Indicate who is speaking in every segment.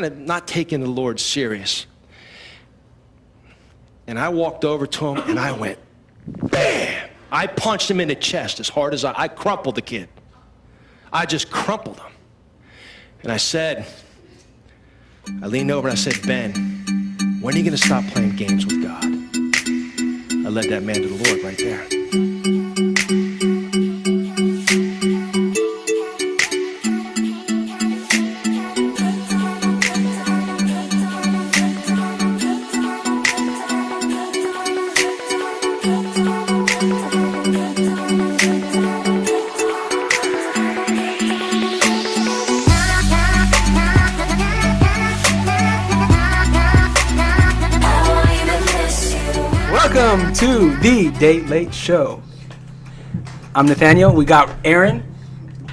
Speaker 1: not taking the Lord serious. And I walked over to him and I went, bam! I punched him in the chest as hard as I crumpled the kid. I just crumpled him. And I leaned over and I said, Ben, when are you going to stop playing games with God? I led that man to the Lord right there.
Speaker 2: Welcome to the Date Late Show. I'm Nathaniel. We got Aaron.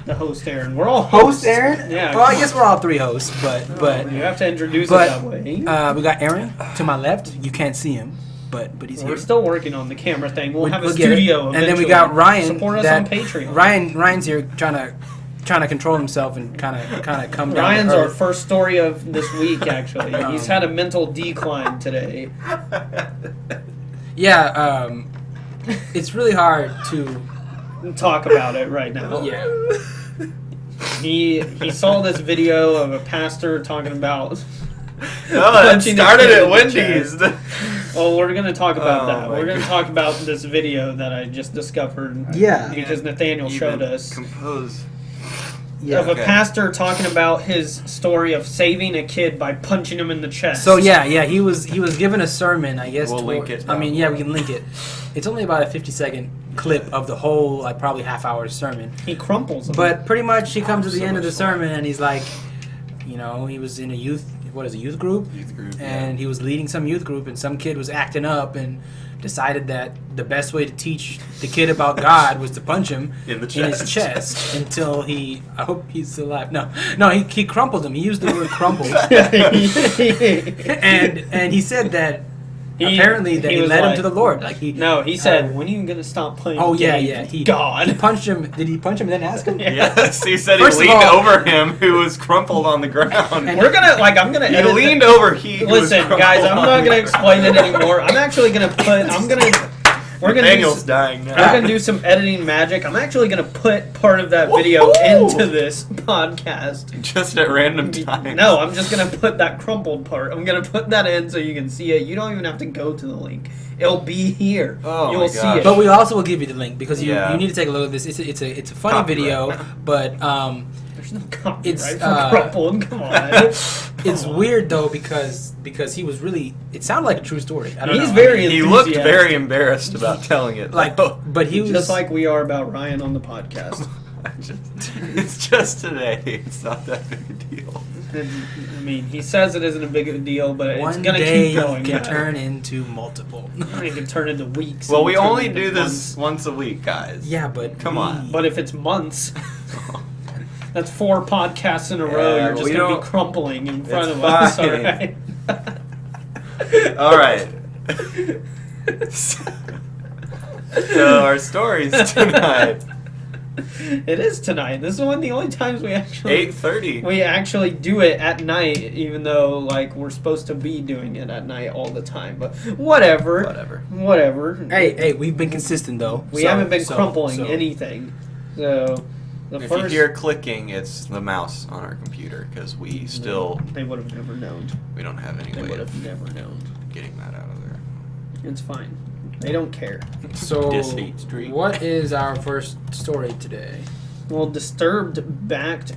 Speaker 3: The host, Aaron. We're all hosts.
Speaker 2: Host Aaron?
Speaker 3: Yeah.
Speaker 2: Well, I guess we're all three hosts, but
Speaker 3: you have to introduce it that way.
Speaker 2: we got Aaron to my left. You can't see him, but he's here.
Speaker 3: We're still working on the camera thing. We'll have a
Speaker 2: get
Speaker 3: studio
Speaker 2: it. And then we got Ryan.
Speaker 3: Support us on Patreon.
Speaker 2: Ryan's here trying to control himself and kind of come down.
Speaker 3: Ryan's
Speaker 2: to
Speaker 3: our
Speaker 2: earth.
Speaker 3: first story of this week. Actually, he's had a mental decline today.
Speaker 2: Yeah, it's really hard to
Speaker 3: talk about it right now.
Speaker 2: Yeah.
Speaker 3: He saw this video of a pastor talking about.
Speaker 4: Oh, it started at Wendy's.
Speaker 3: Well, we're going to talk about that.
Speaker 4: my
Speaker 3: We're going to
Speaker 4: God.
Speaker 3: talk about this video that I just discovered.
Speaker 2: Yeah.
Speaker 3: Because Nathaniel showed us.
Speaker 4: Compose.
Speaker 3: Of a pastor talking about his story of saving a kid by punching him in the chest.
Speaker 2: So yeah, he was given a sermon, I guess.
Speaker 4: We'll link it.
Speaker 2: I mean, yeah, we can link it. It's only about a 50-second clip of the whole, like, probably half-hour sermon.
Speaker 3: He crumples him.
Speaker 2: But pretty much he comes to the
Speaker 4: So
Speaker 2: end of the
Speaker 4: much fun.
Speaker 2: sermon and he's like, he was in a youth group?
Speaker 4: Youth group,
Speaker 2: And he was leading some youth group and some kid was acting up and decided that the best way to teach the kid about God was to punch him
Speaker 4: In the
Speaker 2: his chest until I hope he's still alive. No, he crumpled him. He used the word crumple. and he said that apparently that he led him to the Lord. Like he
Speaker 3: said, when are you going to stop playing games with
Speaker 2: He
Speaker 3: God?
Speaker 2: punched him. Did he punch him and then ask him?
Speaker 4: Yes, he said
Speaker 2: First
Speaker 4: he
Speaker 2: of
Speaker 4: leaned
Speaker 2: all-
Speaker 4: over him, who was crumpled on the ground.
Speaker 2: And
Speaker 3: I'm going to
Speaker 4: he
Speaker 3: edit
Speaker 4: leaned over. He was
Speaker 3: Listen,
Speaker 4: crumpled
Speaker 3: guys, I'm
Speaker 4: on
Speaker 3: not
Speaker 4: the
Speaker 3: going to explain it anymore. I'm actually going to we're going
Speaker 4: Nathaniel's
Speaker 3: to
Speaker 4: dying
Speaker 3: we're
Speaker 4: now.
Speaker 3: going to do some editing magic. I'm actually going to put part of that video into this podcast.
Speaker 4: Just at random times.
Speaker 3: No, I'm just going to put that crumpled part. I'm going to put that in so you can see it. You don't even have to go to the link. It'll be here.
Speaker 4: Oh,
Speaker 3: You'll
Speaker 4: my
Speaker 3: see
Speaker 4: gosh.
Speaker 3: it.
Speaker 2: But we also will give you the link because you
Speaker 4: Yeah.
Speaker 2: need to take a look at this. It's a funny
Speaker 4: Copyright.
Speaker 2: video, but
Speaker 3: There's no copyright
Speaker 2: It's,
Speaker 3: for crumpled. Come on.
Speaker 2: it's weird though because he was really. It sounded like a true story. I don't know.
Speaker 3: He's very
Speaker 4: He looked
Speaker 3: enthusiastic.
Speaker 4: very embarrassed about telling it.
Speaker 2: like,
Speaker 4: though.
Speaker 2: but he was
Speaker 3: Just like we are about Ryan on the podcast.
Speaker 4: It's just today. It's not that big a deal.
Speaker 3: I mean, he says it isn't a big of a deal, but it's
Speaker 2: one
Speaker 3: going to
Speaker 2: day
Speaker 3: keep going.
Speaker 2: can turn into multiple.
Speaker 3: It can turn into weeks.
Speaker 4: Well,
Speaker 3: and
Speaker 4: we
Speaker 3: turn
Speaker 4: only
Speaker 3: into
Speaker 4: do
Speaker 3: months.
Speaker 4: this once a week, guys.
Speaker 2: Yeah, but
Speaker 4: Come on.
Speaker 3: But if it's months, that's 4 podcasts in a row.
Speaker 4: Yeah,
Speaker 3: You're just
Speaker 4: we
Speaker 3: going to
Speaker 4: don't-
Speaker 3: be crumpling in front
Speaker 4: It's
Speaker 3: of us. All
Speaker 4: fine.
Speaker 3: right.
Speaker 4: All right. So our stories tonight.
Speaker 3: It is tonight. This is one of the only times we actually
Speaker 4: 8:30.
Speaker 3: we actually do it at night, even though like we're supposed to be doing it at night all the time. But whatever.
Speaker 2: Hey, we've been consistent though.
Speaker 3: We
Speaker 2: So-
Speaker 3: haven't been
Speaker 2: so-
Speaker 3: crumpling
Speaker 2: so-
Speaker 3: anything. So the
Speaker 4: If
Speaker 3: first
Speaker 4: you hear clicking, it's the mouse on our computer because we still
Speaker 3: they would have never known.
Speaker 4: we don't have any
Speaker 3: They
Speaker 4: way
Speaker 3: would
Speaker 4: of
Speaker 3: have never known.
Speaker 4: getting that out of there.
Speaker 3: It's fine. They don't care.
Speaker 2: So,
Speaker 4: Deceit Street.
Speaker 2: what is our first story today?
Speaker 3: Well, Disturbed backed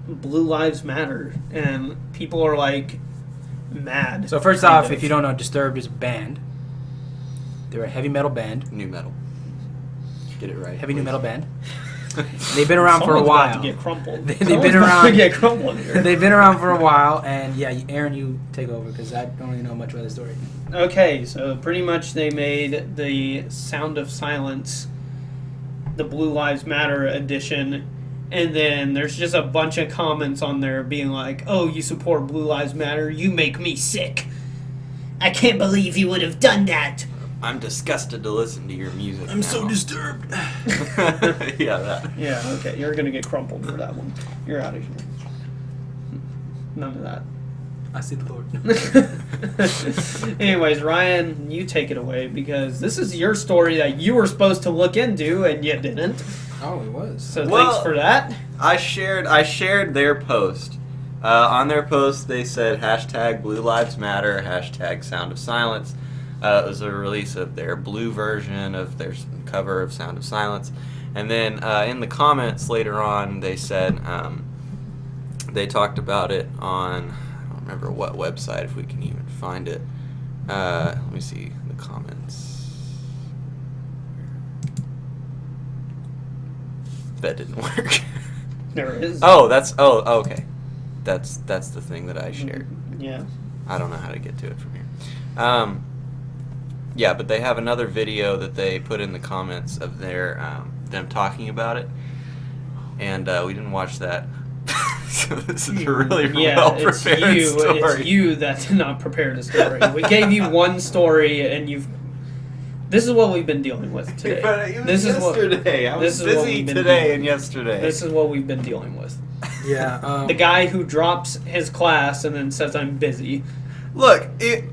Speaker 3: Blue Lives Matter, and people are like mad.
Speaker 2: So first
Speaker 3: kind
Speaker 2: off,
Speaker 3: of.
Speaker 2: if you don't know, Disturbed is a band. They're a heavy metal band.
Speaker 4: New metal. Get it right.
Speaker 2: Heavy new metal band. They've been around for a
Speaker 3: Someone's
Speaker 2: while.
Speaker 3: About to get crumpled.
Speaker 2: They've
Speaker 3: Someone's
Speaker 2: been
Speaker 3: about
Speaker 2: around-
Speaker 3: to get crumpled here.
Speaker 2: They've been around for a while, and yeah, Aaron, you take over because I don't really know much about the story.
Speaker 3: Okay, so pretty much they made the Sound of Silence, the Blue Lives Matter edition, and then there's just a bunch of comments on there being like, "Oh, you support Blue Lives Matter? You make me sick. I can't believe you would have done that."
Speaker 4: I'm disgusted to listen to your music.
Speaker 2: I'm so
Speaker 4: now.
Speaker 2: disturbed.
Speaker 4: Yeah, that.
Speaker 3: Yeah, okay, you're gonna get crumpled for that one. You're out of here. None of that.
Speaker 2: I see the Lord.
Speaker 3: Anyways, Ryan, you take it away because this is your story that you were supposed to look into and you didn't.
Speaker 2: Oh, it was.
Speaker 3: So
Speaker 4: Well,
Speaker 3: thanks for that.
Speaker 4: I shared their post. On their post, they said hashtag Blue Lives Matter, hashtag Sound of Silence. It was a release of their blue version of their cover of Sound of Silence. And then in the comments later on, they said they talked about it on, I don't remember what website, if we can even find it. Let me see the comments. That didn't work.
Speaker 3: There it is.
Speaker 4: Okay. That's the thing that I shared.
Speaker 3: Yeah.
Speaker 4: I don't know how to get to it from here. Yeah, but they have another video that they put in the comments of their them talking about it, and we didn't watch that. So this is a really well prepared story.
Speaker 3: It's you that did not prepare the story. We gave you one story, and you've. This is what we've been dealing with today.
Speaker 4: But it was
Speaker 3: This is what-
Speaker 4: yesterday. I was
Speaker 3: this is what
Speaker 4: busy
Speaker 3: we've been
Speaker 4: today
Speaker 3: doing.
Speaker 4: and yesterday.
Speaker 3: This is what we've been dealing with.
Speaker 2: Yeah.
Speaker 3: The guy who drops his class and then says, "I'm busy."
Speaker 4: Look,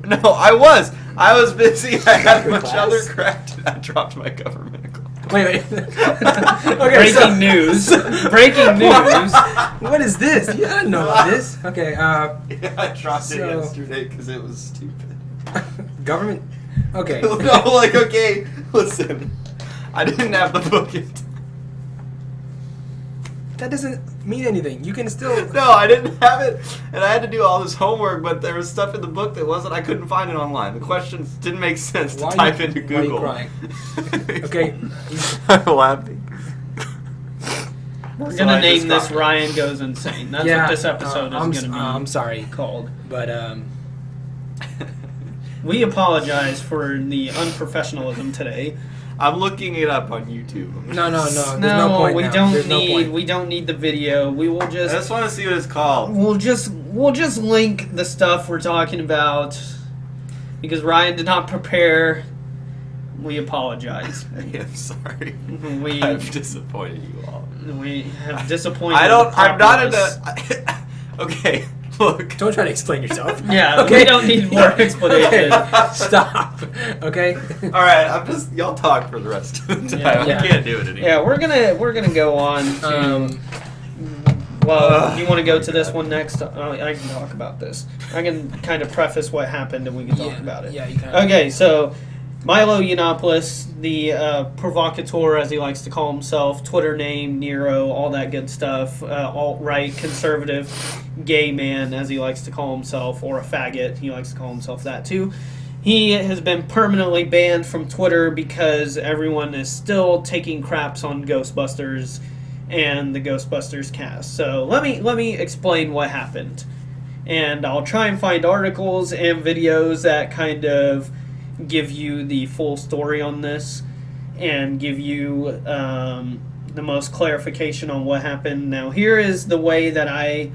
Speaker 4: no, I was busy. I had a
Speaker 2: Your
Speaker 4: bunch of
Speaker 2: class?
Speaker 4: other crap. I dropped my government class.
Speaker 2: Wait. Okay.
Speaker 3: Breaking news. Breaking news.
Speaker 2: What is this? Yeah, I didn't know about this. Okay.
Speaker 4: Yeah, I dropped it
Speaker 2: So-
Speaker 4: yesterday because it was stupid.
Speaker 2: Government. Okay.
Speaker 4: No, like, okay, listen. I didn't have the book in time.
Speaker 2: That doesn't mean anything. You can still.
Speaker 4: No, I didn't have it, and I had to do all this homework, but there was stuff in the book that wasn't, I couldn't find it online. The questions didn't make sense to
Speaker 2: Why are
Speaker 4: type
Speaker 2: you-
Speaker 4: into
Speaker 2: why are you
Speaker 4: Google.
Speaker 2: crying? Okay.
Speaker 4: I'm laughing.
Speaker 3: We're
Speaker 4: So
Speaker 3: gonna
Speaker 4: I just
Speaker 3: name this
Speaker 4: got-
Speaker 3: Ryan Goes Insane. That's
Speaker 2: Yeah,
Speaker 3: what this episode
Speaker 2: I'm
Speaker 3: is gonna be
Speaker 2: I'm sorry,
Speaker 3: called.
Speaker 2: but
Speaker 3: We apologize for the unprofessionalism today.
Speaker 4: I'm looking it up on YouTube.
Speaker 2: no. There's no point.
Speaker 3: we
Speaker 2: now.
Speaker 3: don't
Speaker 2: There's no
Speaker 3: need
Speaker 2: point.
Speaker 3: we don't need the video. We will
Speaker 4: I
Speaker 3: just
Speaker 4: just want to see what it's called.
Speaker 3: we'll just link the stuff we're talking about because Ryan did not prepare. We apologize.
Speaker 4: I am sorry.
Speaker 3: We
Speaker 4: I've disappointed you all.
Speaker 3: we have disappointed.
Speaker 4: I'm not in
Speaker 3: the
Speaker 4: the. Okay, look.
Speaker 2: Don't try to explain yourself.
Speaker 3: Yeah,
Speaker 2: Okay.
Speaker 3: we don't need more explanation.
Speaker 2: Okay. Stop. Okay.
Speaker 4: All right, y'all talk for the rest of the time.
Speaker 2: Yeah.
Speaker 4: I can't do it anymore.
Speaker 3: Yeah, we're gonna go on to. Well, you want to go to this one next? I can talk about this. I can kind of preface what happened, and we can talk about it.
Speaker 2: Yeah, you can.
Speaker 3: Okay, so Milo Yiannopoulos, the provocateur, as he likes to call himself, Twitter name, Nero, all that good stuff, alt-right, conservative, gay man, as he likes to call himself, or a faggot, he likes to call himself that too. He has been permanently banned from Twitter because everyone is still taking craps on Ghostbusters and the Ghostbusters cast. So let me explain what happened. And I'll try and find articles and videos that kind of give you the full story on this and give you the most clarification on what happened. Now, here is the way that I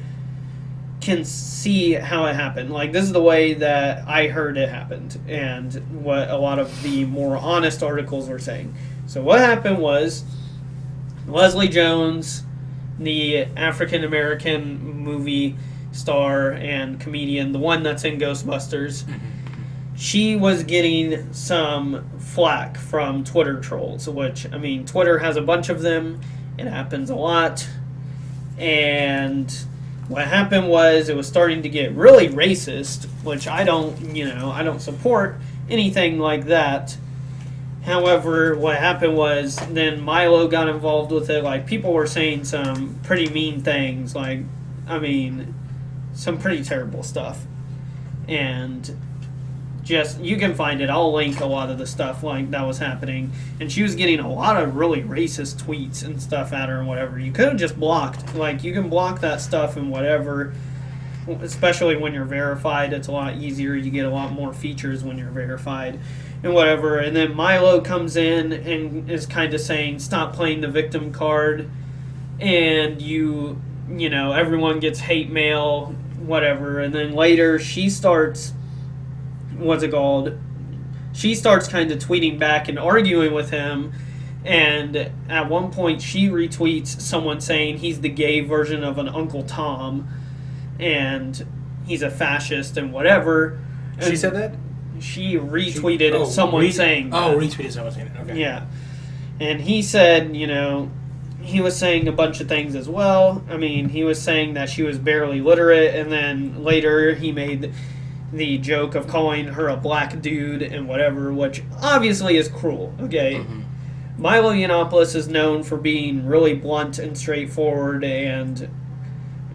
Speaker 3: can see how it happened. Like, this is the way that I heard it happened and what a lot of the more honest articles were saying. So what happened was Leslie Jones, the African-American movie star and comedian, the one that's in Ghostbusters, she was getting some flack from Twitter trolls, which, I mean, Twitter has a bunch of them. It happens a lot. And what happened was it was starting to get really racist, which I don't support anything like that. However, what happened was then Milo got involved with it. Like, people were saying some pretty mean things. Like, I mean, some pretty terrible stuff. And just, you can find it. I'll link a lot of the stuff like that was happening. And she was getting a lot of really racist tweets and stuff at her and whatever. You could have just blocked. Like, you can block that stuff and whatever. Especially when you're verified, it's a lot easier. You get a lot more features when you're verified and whatever. And then Milo comes in and is kind of saying, stop playing the victim card. And everyone gets hate mail, whatever. And then later she starts, she starts kind of tweeting back and arguing with him. And at one point she retweets someone saying he's the gay version of an Uncle Tom. And he's a fascist and whatever.
Speaker 2: She
Speaker 3: And
Speaker 2: said that?
Speaker 3: She retweeted someone saying that.
Speaker 2: Retweeted someone saying that. Okay.
Speaker 3: Yeah. And he said, he was saying a bunch of things as well. I mean, he was saying that she was barely literate, and then later he made the joke of calling her a black dude and whatever, which obviously is cruel, okay?
Speaker 2: Mm-hmm.
Speaker 3: Milo Yiannopoulos is known for being really blunt and straightforward and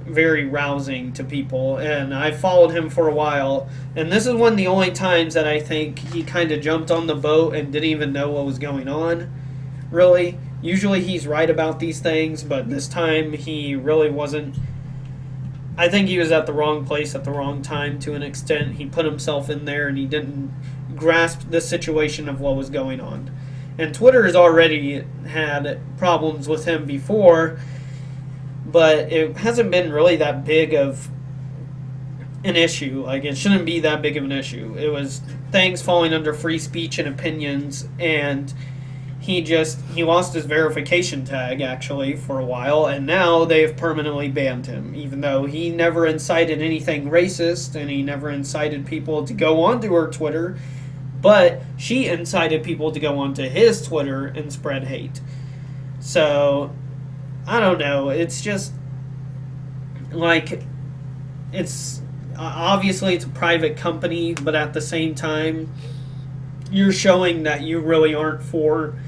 Speaker 3: very rousing to people, and I followed him for a while, and this is one of the only times that I think he kind of jumped on the boat and didn't even know what was going on, really. Usually he's right about these things, but this time he really wasn't. I think he was at the wrong place at the wrong time to an extent. He put himself in there and he didn't grasp the situation of what was going on. And Twitter has already had problems with him before, but it hasn't been really that big of an issue. Like, it shouldn't be that big of an issue. It was things falling under free speech and opinions, and he lost his verification tag, actually, for a while, and now they've permanently banned him, even though he never incited anything racist, and he never incited people to go onto her Twitter, but she incited people to go onto his Twitter and spread hate. So, I don't know, it's just, like, it's, obviously it's a private company, but at the same time, you're showing that you really aren't for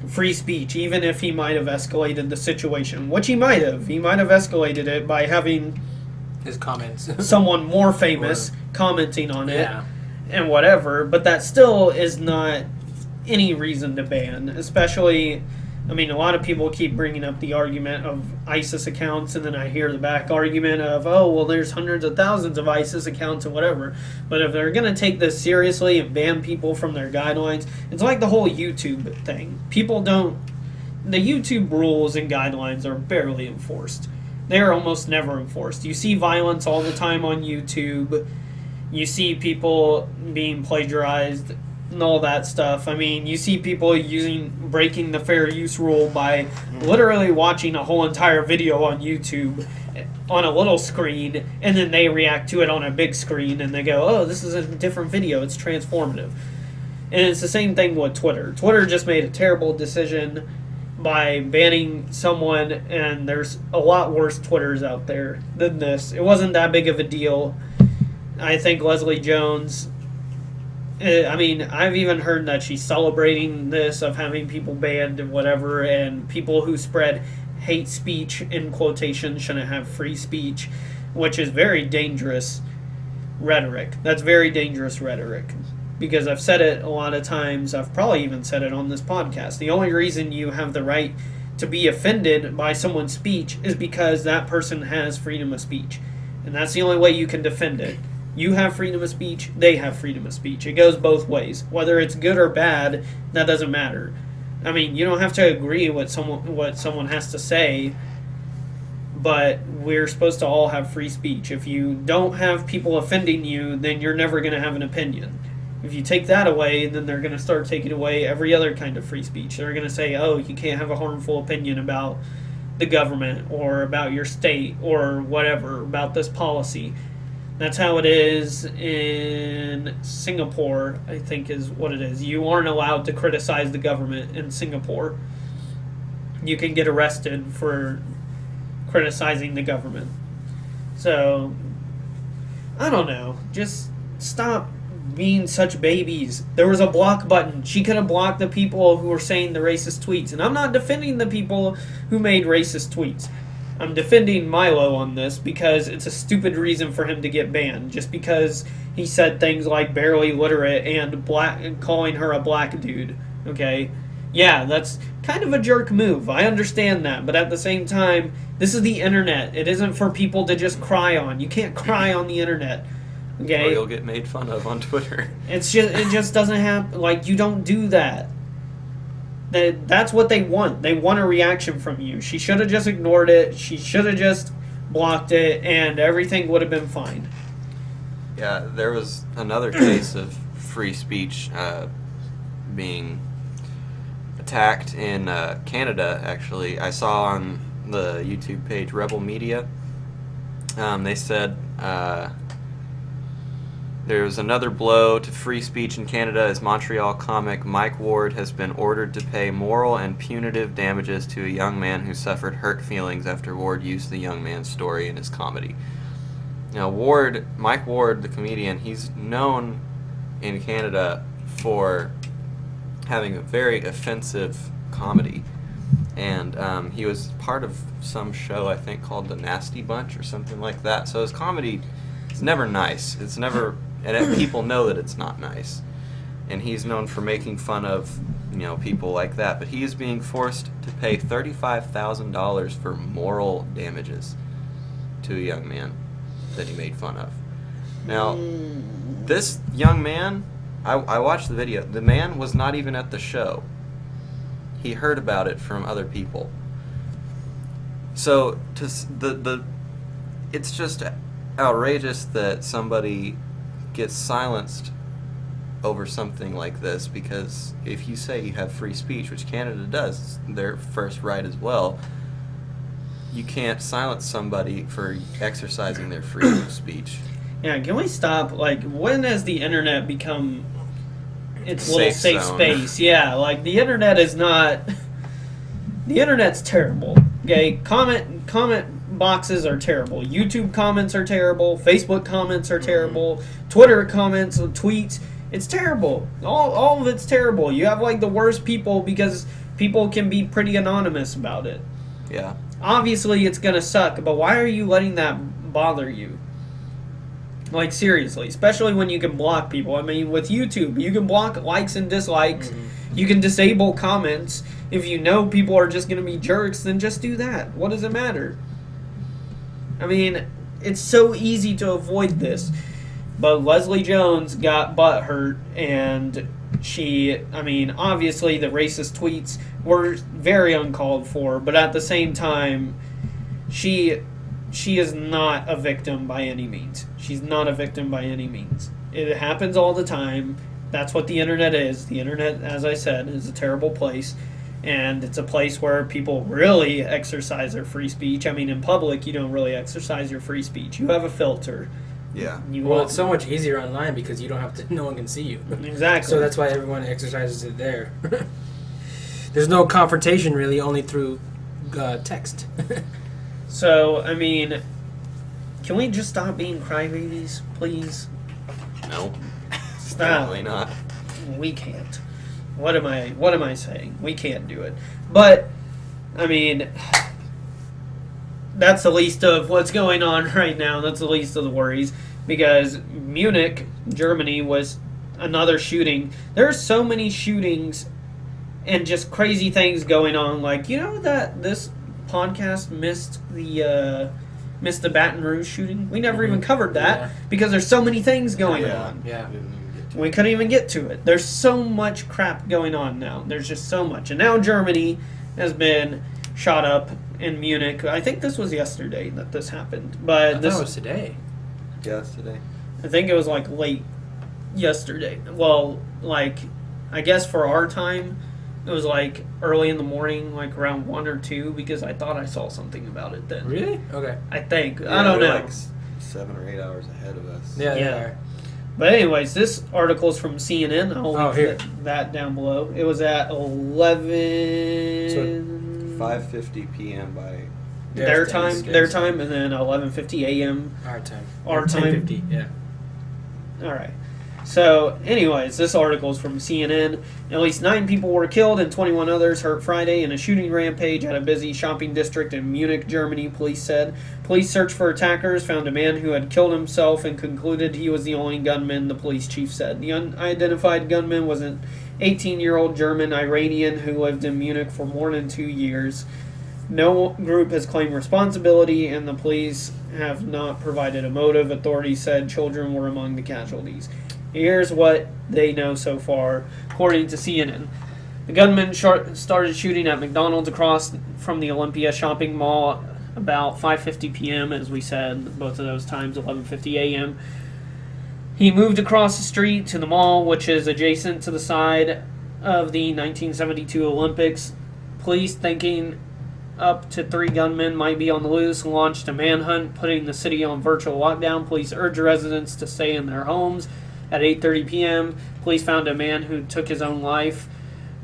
Speaker 3: free speech, even if he might have escalated the situation, which he might have. He might have escalated it by having
Speaker 2: his comments.
Speaker 3: someone more famous commenting on it and whatever, but that still is not any reason to ban, especially, I mean, a lot of people keep bringing up the argument of ISIS accounts, and then I hear the back argument of, oh, well, there's hundreds of thousands of ISIS accounts and whatever. But if they're going to take this seriously and ban people from their guidelines, it's like the whole YouTube thing. The YouTube rules and guidelines are barely enforced. They're almost never enforced. You see violence all the time on YouTube. You see people being plagiarized and all that stuff. I mean, you see people breaking the fair use rule by literally watching a whole entire video on YouTube on a little screen, and then they react to it on a big screen, and they go, oh, this is a different video, it's transformative. And it's the same thing with Twitter. Twitter just made a terrible decision by banning someone, and there's a lot worse Twitters out there than this. It wasn't that big of a deal. I think Leslie Jones, I mean, I've even heard that she's celebrating this, of having people banned and whatever, and people who spread hate speech, in quotation, shouldn't have free speech, which is very dangerous rhetoric. That's very dangerous rhetoric. Because I've said it a lot of times, I've probably even said it on this podcast. The only reason you have the right to be offended by someone's speech is because that person has freedom of speech. And that's the only way you can defend it. You have freedom of speech, they have freedom of speech. It goes both ways. Whether it's good or bad, that doesn't matter. I mean, you don't have to agree with what someone has to say, but we're supposed to all have free speech. If you don't have people offending you, then you're never going to have an opinion. If you take that away, then they're going to start taking away every other kind of free speech. They're going to say, oh, you can't have a harmful opinion about the government or about your state or whatever, about this policy. That's how it is in Singapore, I think is what it is. You aren't allowed to criticize the government in Singapore. You can get arrested for criticizing the government. So, I don't know. Just stop being such babies. There was a block button. She could have blocked the people who were saying the racist tweets. And I'm not defending the people who made racist tweets. I'm defending Milo on this because it's a stupid reason for him to get banned. Just because he said things like barely literate and calling her a black dude. Okay? Yeah, that's kind of a jerk move. I understand that. But at the same time, this is the internet. It isn't for people to just cry on. You can't cry on the internet. Okay?
Speaker 4: Or you'll get made fun of on Twitter.
Speaker 3: It just doesn't happen. Like, you don't do that. That's what they want. They want a reaction from you. She should have just ignored it. She should have just blocked it, and everything would have been fine.
Speaker 4: Yeah, there was another case of free speech being attacked in Canada, actually. I saw on the YouTube page Rebel Media. They said there was another blow to free speech in Canada as Montreal comic Mike Ward has been ordered to pay moral and punitive damages to a young man who suffered hurt feelings after Ward used the young man's story in his comedy. Now, Mike Ward, the comedian, he's known in Canada for having a very offensive comedy. And he was part of some show, I think, called The Nasty Bunch or something like that. So his comedy is never nice. It's never... And people know that it's not nice. And he's known for making fun of, people like that. But he is being forced to pay $35,000 for moral damages to a young man that he made fun of. Now, this young man, I watched the video. The man was not even at the show. He heard about it from other people. So it's just outrageous that somebody gets silenced over something like this, because if you say you have free speech, which Canada does, their first right as well, you can't silence somebody for exercising their freedom of speech.
Speaker 3: Yeah, can we stop? Like, when has the internet become its little
Speaker 4: Safe
Speaker 3: safe
Speaker 4: zone.
Speaker 3: space? Yeah, like, the internet is not... The internet's terrible. Okay, comment boxes are terrible. YouTube comments are terrible. Facebook comments are terrible. Twitter comments, tweets, it's terrible. All of it's terrible. You have like the worst people because people can be pretty anonymous about it.
Speaker 4: Yeah.
Speaker 3: Obviously it's gonna suck, but why are you letting that bother you? Like, seriously, especially when you can block people. I mean, with YouTube, you can block likes and dislikes. You can disable comments. If you know people are just going to be jerks, then just do that. What does it matter? I mean, it's so easy to avoid this. But Leslie Jones got butthurt, and obviously the racist tweets were very uncalled for, but at the same time, she is not a victim by any means. She's not a victim by any means. It happens all the time. That's what the internet is. The internet, as I said, is a terrible place. And it's a place where people really exercise their free speech. I mean, in public, you don't really exercise your free speech. You have a filter.
Speaker 4: Yeah.
Speaker 2: Well, it's so much easier online because you don't have to. No one can see you.
Speaker 3: Exactly.
Speaker 2: So that's why everyone exercises it there. There's no confrontation really, only through text.
Speaker 3: So, I mean, can we just stop being crybabies, please?
Speaker 4: No.
Speaker 3: Stop.
Speaker 4: Definitely not.
Speaker 3: We can't. What am I saying? We can't do it. But, I mean, that's the least of what's going on right now. That's the least of the worries. Because Munich, Germany, was another shooting. There are so many shootings and just crazy things going on. Like, you know that this podcast missed the Baton Rouge shooting? We never even covered that because there's so many things going on.
Speaker 2: Yeah.
Speaker 3: We couldn't even get to it. There's so much crap going on now. There's just so much. And now Germany has been shot up in Munich. I think this was yesterday that this happened. But
Speaker 2: I thought it was today.
Speaker 4: Yeah, it's today.
Speaker 3: I think it was like late yesterday. Well, like, I guess for our time, it was like early in the morning, like around 1 or 2, because I thought I saw something about it then.
Speaker 2: Really? Okay.
Speaker 3: I think.
Speaker 4: Yeah,
Speaker 3: I don't
Speaker 4: they're
Speaker 3: know.
Speaker 4: like 7 or 8 hours ahead of us.
Speaker 2: Yeah, they
Speaker 3: Yeah.
Speaker 2: are.
Speaker 3: But anyways, this article is from CNN. I'll link
Speaker 2: here.
Speaker 3: that down below. It was at 11...
Speaker 4: 5:50 p.m. by
Speaker 3: their
Speaker 4: Standard
Speaker 3: time, and then 11:50 a.m.
Speaker 2: Our time.
Speaker 3: Our time.
Speaker 2: 10:50, yeah.
Speaker 3: All right. So, anyways, this article is from CNN. At least 9 people were killed and 21 others hurt Friday in a shooting rampage at a busy shopping district in Munich, Germany, police said. Police searched for attackers, found a man who had killed himself, and concluded he was the only gunman, the police chief said. The unidentified gunman was an 18-year-old German Iranian who lived in Munich for more than 2 years. No group has claimed responsibility, and the police have not provided a motive. Authorities said children were among the casualties. Here's what they know so far, according to CNN. The gunman started shooting at McDonald's across from the Olympia shopping mall about 5:50 p.m., as we said, both of those times, 11:50 a.m. He moved across the street to the mall, which is adjacent to the side of the 1972 Olympics. Police thinking up to 3 gunmen might be on the loose, launched a manhunt, putting the city on virtual lockdown. Police urged residents to stay in their homes. At 8:30 p.m., police found a man who took his own life.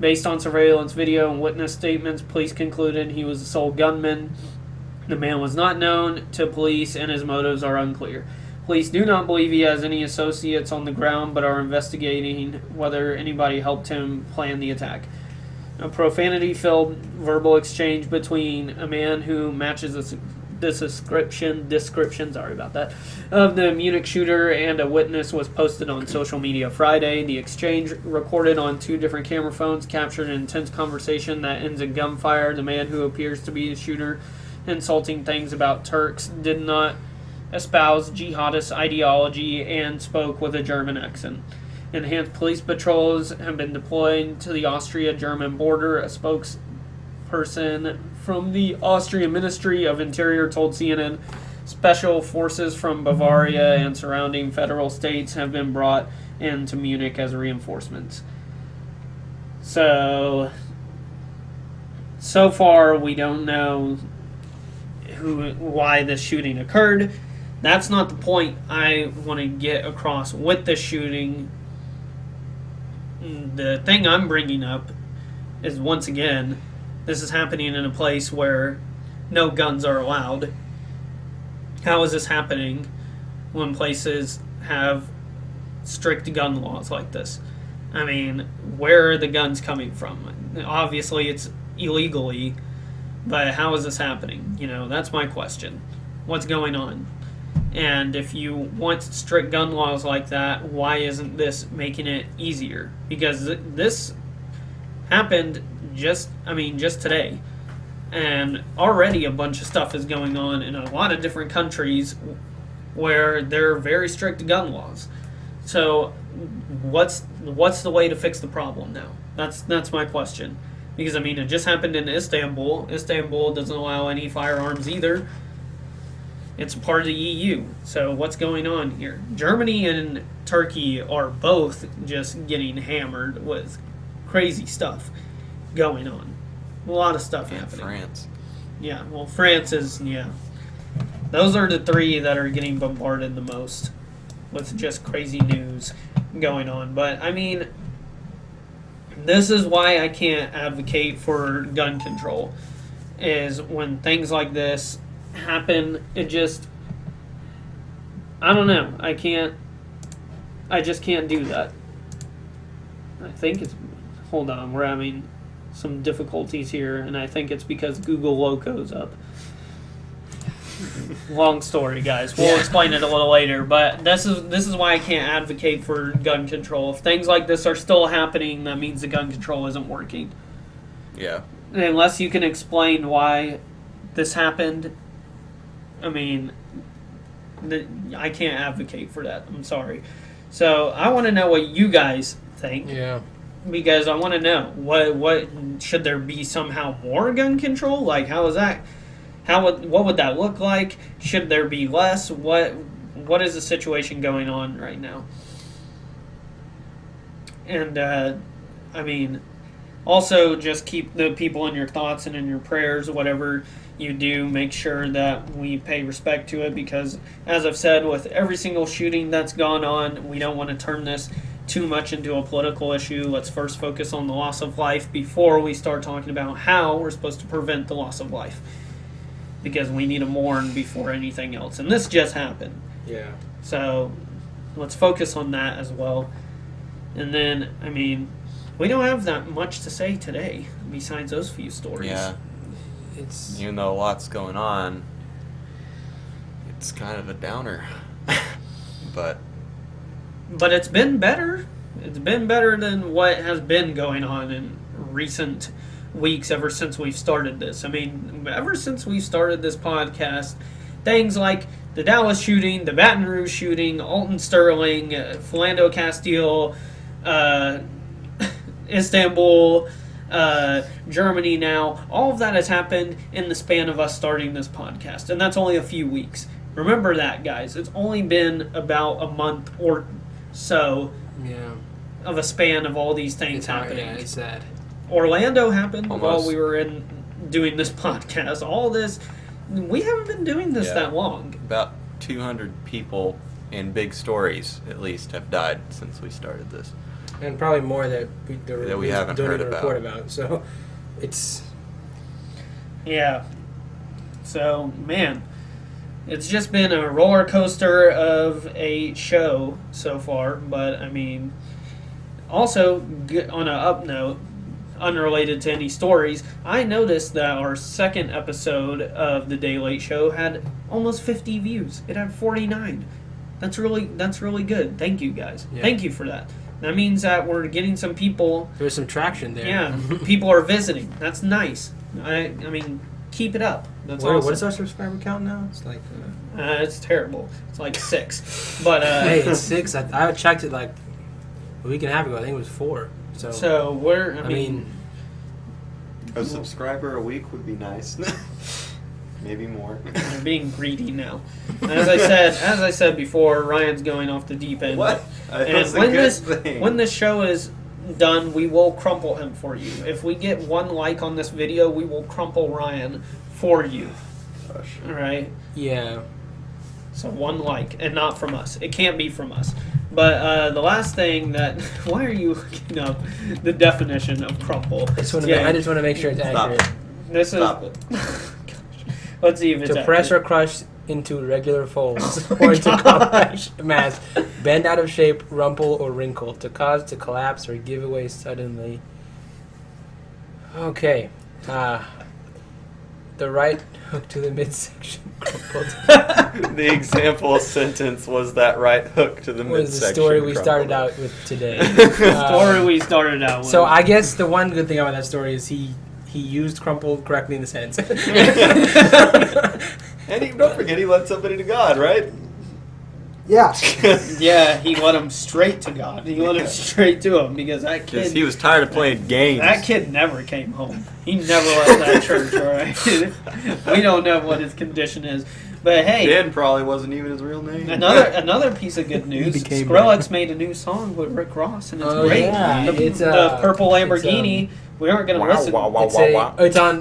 Speaker 3: Based on surveillance video and witness statements, police concluded he was the sole gunman. The man was not known to police, and his motives are unclear. Police do not believe he has any associates on the ground, but are investigating whether anybody helped him plan the attack. A profanity-filled verbal exchange between a man who matches the description, sorry about that, of the Munich shooter and a witness was posted on social media Friday. The exchange, recorded on 2 different camera phones, captured an intense conversation that ends in gunfire. The man who appears to be the shooter, insulting things about Turks, did not espouse jihadist ideology and spoke with a German accent. Enhanced police patrols have been deployed to the Austria-German border. A spokesperson from the Austrian Ministry of Interior told CNN special forces from Bavaria and surrounding federal states have been brought into Munich as reinforcements. So far we don't know why this shooting occurred. That's not the point I want to get across with this shooting. The thing I'm bringing up is, once again, this is happening in a place where no guns are allowed. How is this happening when places have strict gun laws like this? I mean, where are the guns coming from? Obviously, it's illegally, but how is this happening? That's my question. What's going on? And if you want strict gun laws like that, why isn't this making it easier? Because this happened just today. And already a bunch of stuff is going on in a lot of different countries where there are very strict gun laws. So what's the way to fix the problem now? That's my question. Because, it just happened in Istanbul. Istanbul doesn't allow any firearms either. It's a part of the EU. So what's going on here? Germany and Turkey are both just getting hammered with crazy stuff going on. A lot of stuff happening.
Speaker 4: France.
Speaker 3: Yeah, well, France is, Those are the 3 that are getting bombarded the most with just crazy news going on. But, this is why I can't advocate for gun control, is when things like this happen, I don't know. I just can't do that. I think hold on, we're having some difficulties here, and I think it's because Google Loco's up. Long story, guys. We'll explain it a little later, but this is why I can't advocate for gun control. If things like this are still happening, that means the gun control isn't working.
Speaker 4: Yeah.
Speaker 3: Unless you can explain why this happened, I can't advocate for that. I'm sorry. So I want to know what you guys think.
Speaker 2: Yeah.
Speaker 3: Because I want to know what should there be somehow more gun control? Like, how is that? What would that look like? Should there be less? What is the situation going on right now? And also just keep the people in your thoughts and in your prayers. Whatever you do, make sure that we pay respect to it, because as I've said, with every single shooting that's gone on, we don't want to turn this too much into a political issue. Let's first focus on the loss of life before we start talking about how we're supposed to prevent the loss of life, because we need to mourn before anything else, and this just happened.
Speaker 2: Yeah.
Speaker 3: So let's focus on that as well. And then, we don't have that much to say today besides those few stories.
Speaker 4: Yeah. Even though a lot's going on, it's kind of a downer. But
Speaker 3: it's been better. It's been better than what has been going on in recent weeks ever since we've started this. Ever since we started this podcast, things like the Dallas shooting, the Baton Rouge shooting, Alton Sterling, Philando Castile, Istanbul, Germany now, all of that has happened in the span of us starting this podcast, and that's only a few weeks. Remember that, guys. It's only been about a month or so of a span of all these things happening.
Speaker 2: Yeah, it's sad.
Speaker 3: Orlando happened
Speaker 4: Almost.
Speaker 3: while we were in doing this podcast. All this, we haven't been doing this
Speaker 4: Yeah.
Speaker 3: that long.
Speaker 4: About 200 people in big stories, at least, have died since we started this.
Speaker 2: And probably more that we
Speaker 4: haven't
Speaker 2: don't
Speaker 4: heard
Speaker 2: even
Speaker 4: about.
Speaker 2: report about. So it's
Speaker 3: Yeah. So, man, it's just been a roller coaster of a show so far. But, I mean, also, on an up note, unrelated to any stories, I noticed that our second episode of The Day Late Show had almost 50 views. It had 49. That's really good. Thank you, guys.
Speaker 2: Yeah.
Speaker 3: Thank you for that. That means that we're getting some people.
Speaker 2: there's some traction there.
Speaker 3: Yeah, people are visiting. That's nice. I mean, keep it up. That's awesome.
Speaker 2: What is our subscriber count now? It's like
Speaker 3: It's terrible. It's like 6. But
Speaker 2: hey, it's 6. I checked it like a week and a half ago. I think it was 4.
Speaker 3: so we're.
Speaker 2: I mean,
Speaker 4: A subscriber a week would be nice. Maybe more.
Speaker 3: They're being greedy now. As I said before, Ryan's going off the deep end.
Speaker 4: What?
Speaker 3: And
Speaker 4: That's a
Speaker 3: when
Speaker 4: good
Speaker 3: this
Speaker 4: thing.
Speaker 3: when this show is done, we will crumple him for you. If we get 1 like on this video, we will crumple Ryan for you.
Speaker 4: Gosh.
Speaker 3: All right.
Speaker 2: yeah.
Speaker 3: So 1 like, and not from us. It can't be from us. But the last thing that why are you looking up the definition of crumple?
Speaker 2: I just want to make sure it's
Speaker 4: Stop.
Speaker 2: accurate.
Speaker 3: This
Speaker 4: Stop
Speaker 3: is.
Speaker 4: it.
Speaker 3: Gosh. Let's see if it's
Speaker 2: To press or
Speaker 3: accurate.
Speaker 2: crush into regular folds,
Speaker 3: Oh
Speaker 2: or to
Speaker 3: gosh.
Speaker 2: compact mass, bend out of shape, rumple, or wrinkle, to cause to collapse or give away suddenly. Okay. The right hook to the midsection crumpled
Speaker 4: The example sentence was that right hook to the midsection.
Speaker 2: was the story we
Speaker 4: crumpled.
Speaker 2: started out with today.
Speaker 3: Story we started out with.
Speaker 2: So I guess the one good thing about that story is he used crumple correctly in the sentence.
Speaker 4: And don't forget, he led somebody to God, right?
Speaker 2: Yeah.
Speaker 3: Yeah, he led him straight to God. He led him straight to him because that
Speaker 4: Because
Speaker 3: kid.
Speaker 4: he was tired of playing games.
Speaker 3: That kid never came home. He never left that church. All right. We don't know what his condition is, but hey,
Speaker 4: Ben probably wasn't even his real name.
Speaker 3: another piece of good news.
Speaker 2: became
Speaker 3: Skrillex made a new song with Rick Ross, and it's great.
Speaker 2: Yeah.
Speaker 3: The,
Speaker 2: It's,
Speaker 3: the purple
Speaker 2: it's,
Speaker 3: Lamborghini. We aren't gonna listen.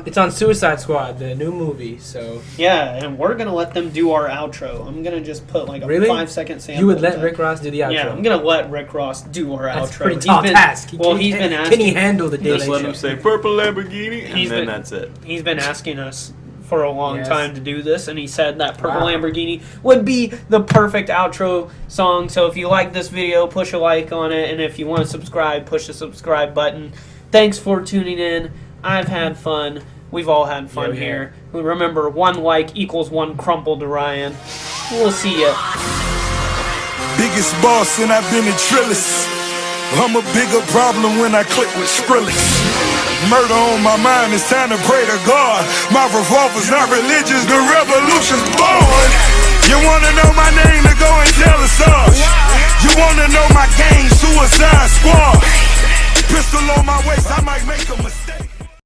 Speaker 2: It's on Suicide Squad, the new movie. So
Speaker 3: Yeah, and we're gonna let them do our outro. I'm gonna just put like a
Speaker 2: Really?
Speaker 3: 5-second sample.
Speaker 2: you would
Speaker 3: of
Speaker 2: let
Speaker 3: that.
Speaker 2: Rick Ross do the outro.
Speaker 3: Yeah, I'm gonna let Rick Ross do our
Speaker 2: That's
Speaker 3: outro.
Speaker 2: a pretty
Speaker 3: He's
Speaker 2: tall
Speaker 3: been-
Speaker 2: task.
Speaker 3: Well, he's been asking.
Speaker 2: Can he handle the
Speaker 4: Just
Speaker 2: Daily
Speaker 4: let
Speaker 2: Show?
Speaker 4: him say purple Lamborghini, and
Speaker 3: He's
Speaker 4: then
Speaker 3: been-
Speaker 4: that's it.
Speaker 3: He's been asking us for a long
Speaker 2: Yes.
Speaker 3: time to do this, and he said that Purple
Speaker 2: Wow.
Speaker 3: Lamborghini would be the perfect outro song. So if you like this video, push a like on it, and if you want to subscribe, push the subscribe button. Thanks for tuning in. I've had fun. We've all had fun
Speaker 2: Yeah, we
Speaker 3: here. Remember, 1 like equals 1 crumple to Ryan. We'll see ya.
Speaker 5: Biggest boss and I've been a trillist. I'm a bigger problem when I click with Skrillex. Murder on my mind, it's time to pray to God. My revolver's not religious, the revolution's born. You wanna know my name, to go and tell us us. You wanna know my gang, Suicide Squad. Pistol on my waist, I might make a mistake.